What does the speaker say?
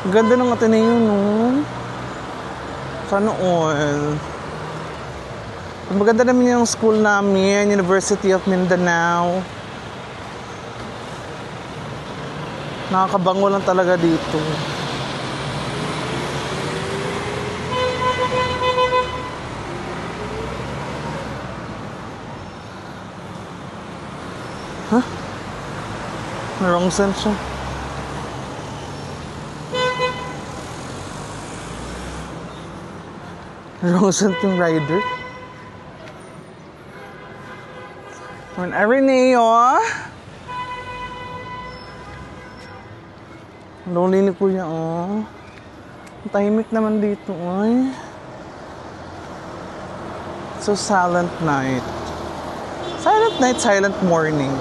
Ang ganda ng Ateneo, no? Sana all. Maganda naman yung school namin, University of Mindanao. Nakakabango lang talaga dito. Huh? Wrong sense siya. Wrong sense yung rider. Areneo. Lonely ni Kuya, oh. Tahimik naman dito, ay. So silent night. Silent night, silent morning.